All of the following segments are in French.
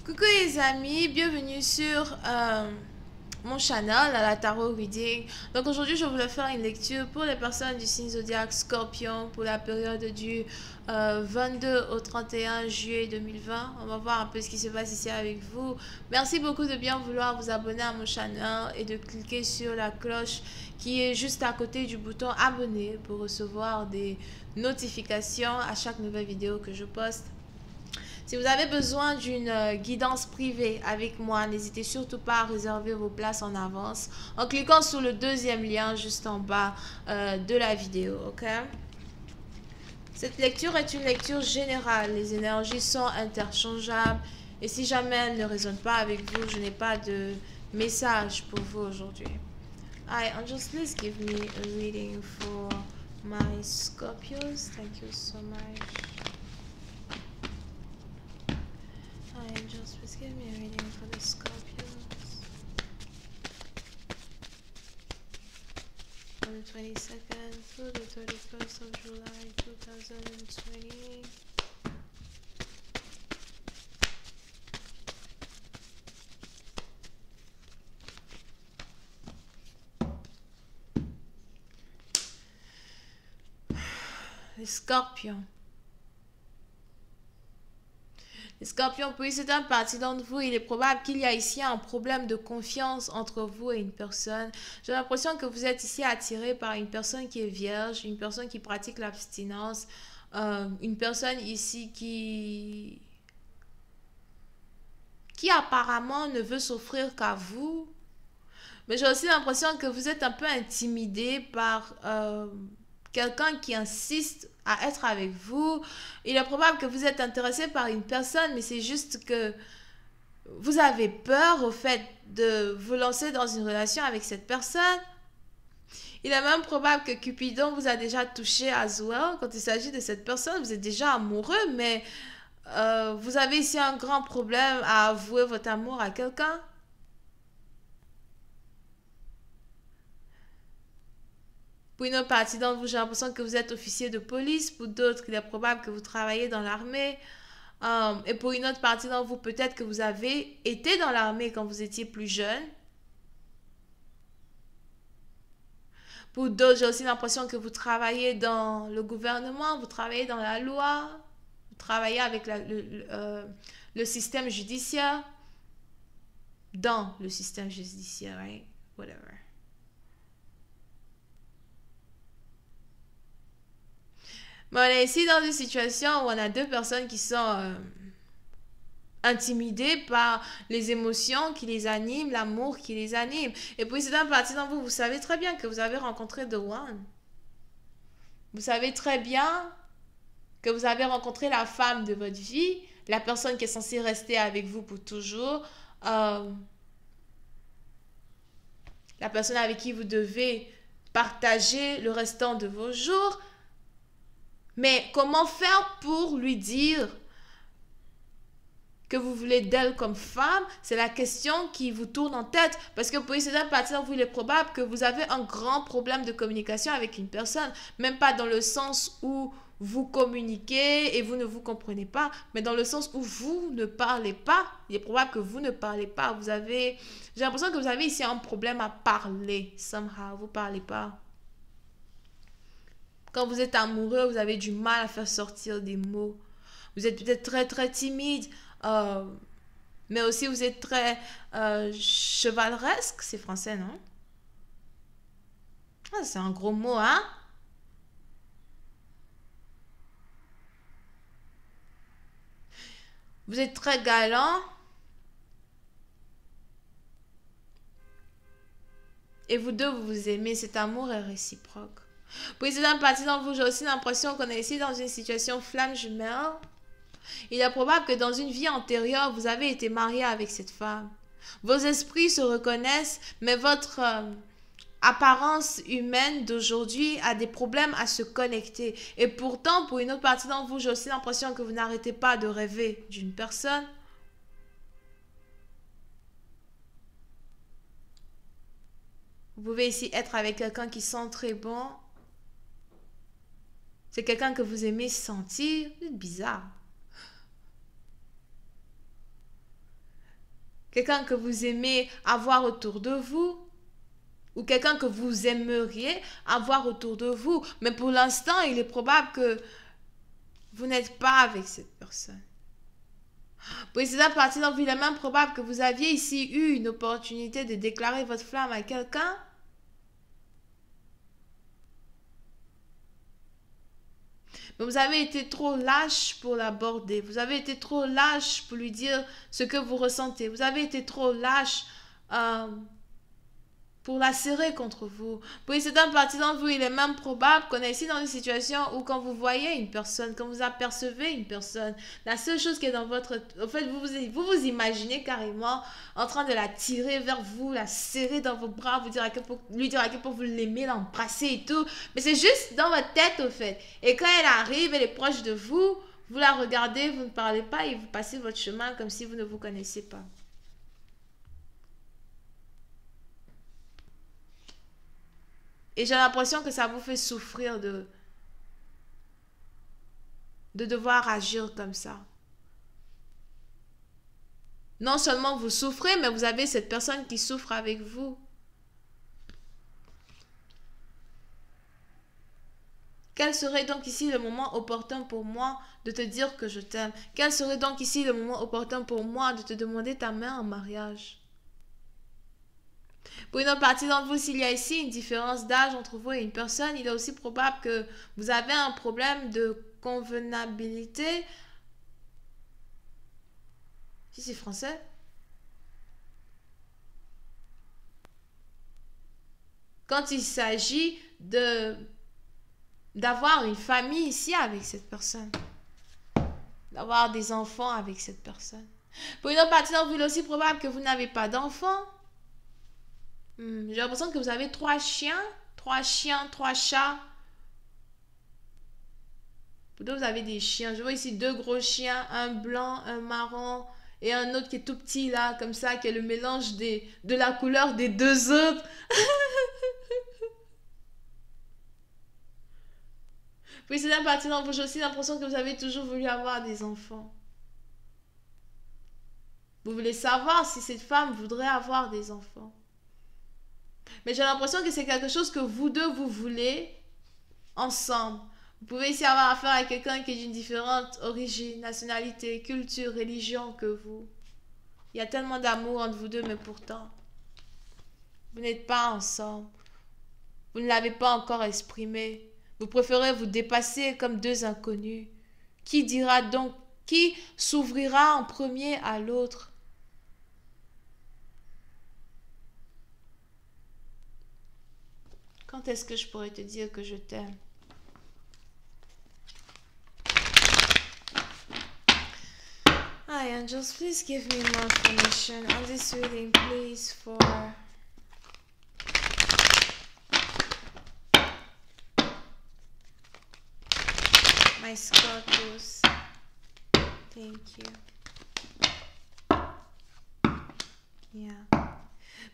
Coucou les amis, bienvenue sur mon channel à la Tarot Reading. Donc aujourd'hui je voulais faire une lecture pour les personnes du signe zodiaque Scorpion pour la période du 22 au 31 juillet 2020. On va voir un peu ce qui se passe ici avec vous. Merci beaucoup de bien vouloir vous abonner à mon channel et de cliquer sur la cloche qui est juste à côté du bouton abonner pour recevoir des notifications à chaque nouvelle vidéo que je poste. Si vous avez besoin d'une guidance privée avec moi, n'hésitez surtout pas à réserver vos places en avance en cliquant sur le deuxième lien juste en bas de la vidéo, ok? Cette lecture est une lecture générale. Les énergies sont interchangeables et si jamais elles ne résonnent pas avec vous, je n'ai pas de message pour vous aujourd'hui. Hi, Angels, please give me a reading for my Scorpios. Thank you so much. Angels, please give me a reading for the Scorpions from the 22nd through the 31st of July 2020. Les Scorpions. Les Scorpions, pour une certaine partie d'entre vous, il est probable qu'il y a ici un problème de confiance entre vous et une personne. J'ai l'impression que vous êtes ici attiré par une personne qui est vierge, une personne qui pratique l'abstinence, une personne ici qui apparemment ne veut s'offrir qu'à vous. Mais j'ai aussi l'impression que vous êtes un peu intimidé par quelqu'un qui insiste à être avec vous. Il est probable que vous êtes intéressé par une personne, mais c'est juste que vous avez peur au fait de vous lancer dans une relation avec cette personne. Il est même probable que Cupidon vous a déjà touché as well. Quand il s'agit de cette personne, vous êtes déjà amoureux, mais vous avez ici un grand problème à avouer votre amour à quelqu'un. Pour une autre partie d'entre vous, j'ai l'impression que vous êtes officier de police. Pour d'autres, il est probable que vous travaillez dans l'armée. Et pour une autre partie d'entre vous, peut-être que vous avez été dans l'armée quand vous étiez plus jeune. Pour d'autres, j'ai aussi l'impression que vous travaillez dans le gouvernement, vous travaillez dans la loi, vous travaillez avec le système judiciaire. Dans le système judiciaire, right? Whatever. Mais on est ici dans une situation où on a deux personnes qui sont intimidées par les émotions qui les animent, l'amour qui les anime. Et puis c'est un parti dans vous, vous savez très bien que vous avez rencontré The One. Vous savez très bien que vous avez rencontré la femme de votre vie, la personne qui est censée rester avec vous pour toujours, la personne avec qui vous devez partager le restant de vos jours. Mais comment faire pour lui dire que vous voulez d'elle comme femme? C'est la question qui vous tourne en tête. Parce que pour une certaine partie de vous, il est probable que vous avez un grand problème de communication avec une personne. Même pas dans le sens où vous communiquez et vous ne vous comprenez pas, mais dans le sens où vous ne parlez pas. Il est probable que vous ne parlez pas. J'ai l'impression que vous avez ici un problème à parler. Somehow, vous ne parlez pas. Quand vous êtes amoureux, vous avez du mal à faire sortir des mots. Vous êtes peut-être très très timide, mais aussi vous êtes très chevaleresque. C'est français, non? Ah, c'est un gros mot, hein? Vous êtes très galant. Et vous deux, vous vous aimez. Cet amour est réciproque. Pour essayer d'en partie dans vous, j'ai aussi l'impression qu'on est ici dans une situation flamme jumelle. Il est probable que dans une vie antérieure, vous avez été marié avec cette femme. Vos esprits se reconnaissent, mais votre apparence humaine d'aujourd'hui a des problèmes à se connecter. Et pourtant, pour une autre partie d'entre vous, j'ai aussi l'impression que vous n'arrêtez pas de rêver d'une personne. Vous pouvez ici être avec quelqu'un qui sent très bon. C'est quelqu'un que vous aimez sentir. C'est bizarre. quelqu'un que vous aimez avoir autour de vous, ou quelqu'un que vous aimeriez avoir autour de vous. Mais pour l'instant, il est probable que vous n'êtes pas avec cette personne. Précédent parti dans il est même probable que vous aviez ici eu une opportunité de déclarer votre flamme à quelqu'un. Mais vous avez été trop lâche pour l'aborder. Vous avez été trop lâche pour lui dire ce que vous ressentez. Vous avez été trop lâche pour la serrer contre vous. Pour une certaine partie d'entre vous, il est même probable qu'on est ici dans une situation où quand vous voyez une personne, quand vous apercevez une personne, la seule chose qui est dans votre... En fait, vous imaginez carrément en train de la tirer vers vous, la serrer dans vos bras, lui dire à quel point vous l'aimez, l'embrasser et tout. Mais c'est juste dans votre tête, au fait. Et quand elle arrive, elle est proche de vous, vous la regardez, vous ne parlez pas et vous passez votre chemin comme si vous ne vous connaissiez pas. Et j'ai l'impression que ça vous fait souffrir de devoir agir comme ça. Non seulement vous souffrez, mais vous avez cette personne qui souffre avec vous. Quel serait donc ici le moment opportun pour moi de te dire que je t'aime? Quel serait donc ici le moment opportun pour moi de te demander ta main en mariage? Pour une autre partie d'entre vous, s'il y a ici une différence d'âge entre vous et une personne, il est aussi probable que vous avez un problème de convenabilité. Si c'est français. Quand il s'agit d'avoir une famille ici avec cette personne. D'avoir des enfants avec cette personne. Pour une autre partie d'entre vous, il est aussi probable que vous n'avez pas d'enfants. J'ai l'impression que vous avez 3 chiens, 3 chats. Pour d'autres, vous avez des chiens. Je vois ici 2 gros chiens, un blanc, un marron et un autre qui est tout petit là, comme ça, qui est le mélange de la couleur des 2 autres. Puis c'est la partie d'entre vous, j'ai aussi l'impression que vous avez toujours voulu avoir des enfants. Vous voulez savoir si cette femme voudrait avoir des enfants. Mais j'ai l'impression que c'est quelque chose que vous deux, vous voulez ensemble. Vous pouvez ici avoir affaire à quelqu'un qui est d'une différente origine, nationalité, culture, religion que vous. Il y a tellement d'amour entre vous deux, mais pourtant, vous n'êtes pas ensemble. Vous ne l'avez pas encore exprimé. Vous préférez vous dépasser comme 2 inconnus. Qui dira donc, qui s'ouvrira en premier à l'autre? Quand est-ce que je pourrais te dire que je t'aime? Hi, angels, please give me more information on this reading, please, for my Scorpios. Thank you. Yeah.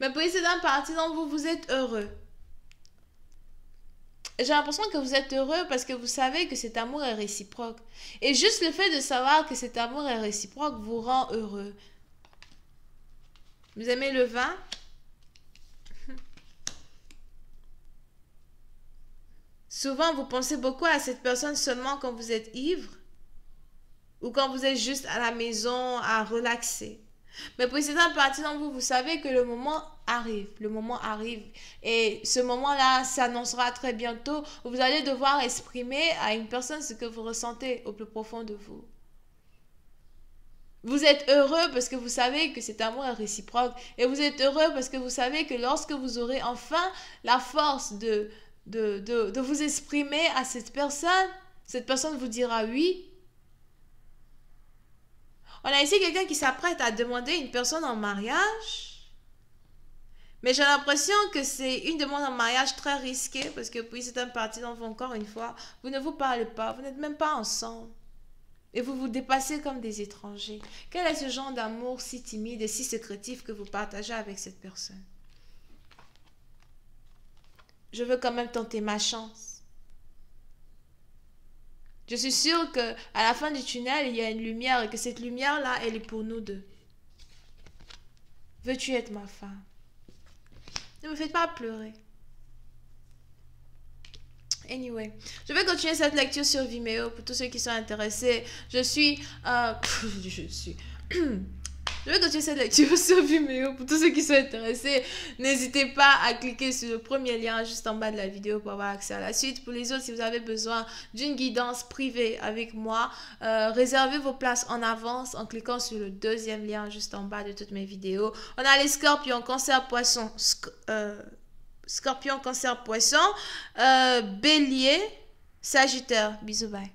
Mais pour essayer d'un parti dont vous êtes heureux. J'ai l'impression que vous êtes heureux parce que vous savez que cet amour est réciproque. Et juste le fait de savoir que cet amour est réciproque vous rend heureux. Vous aimez le vin? Souvent, vous pensez beaucoup à cette personne seulement quand vous êtes ivre ou quand vous êtes juste à la maison à relaxer. Mais pour certaines parties d'entre vous, vous savez que le moment arrive. Le moment arrive. Et ce moment-là s'annoncera très bientôt. Vous allez devoir exprimer à une personne ce que vous ressentez au plus profond de vous. Vous êtes heureux parce que vous savez que cet amour est réciproque. Et vous êtes heureux parce que vous savez que lorsque vous aurez enfin la force de vous exprimer à cette personne vous dira oui. On a ici quelqu'un qui s'apprête à demander une personne en mariage. Mais j'ai l'impression que c'est une demande en mariage très risquée parce que puis c'est un parti dont encore une fois, vous ne vous parlez pas, vous n'êtes même pas ensemble. Et vous vous dépassez comme des étrangers. Quel est ce genre d'amour si timide et si secrétif que vous partagez avec cette personne? Je veux quand même tenter ma chance. Je suis sûre qu'à la fin du tunnel, il y a une lumière et que cette lumière-là, elle est pour nous deux. Veux-tu être ma femme? Ne me faites pas pleurer. Anyway, je vais continuer cette lecture sur Vimeo pour tous ceux qui sont intéressés. Je vais continuer cette lecture sur Vimeo pour tous ceux qui sont intéressés. N'hésitez pas à cliquer sur le premier lien juste en bas de la vidéo pour avoir accès à la suite. Pour les autres, si vous avez besoin d'une guidance privée avec moi, réservez vos places en avance en cliquant sur le deuxième lien juste en bas de toutes mes vidéos. On a les scorpions, cancer, poisson, scorpion, cancer, poisson, bélier, sagittaire. Bisous, bye.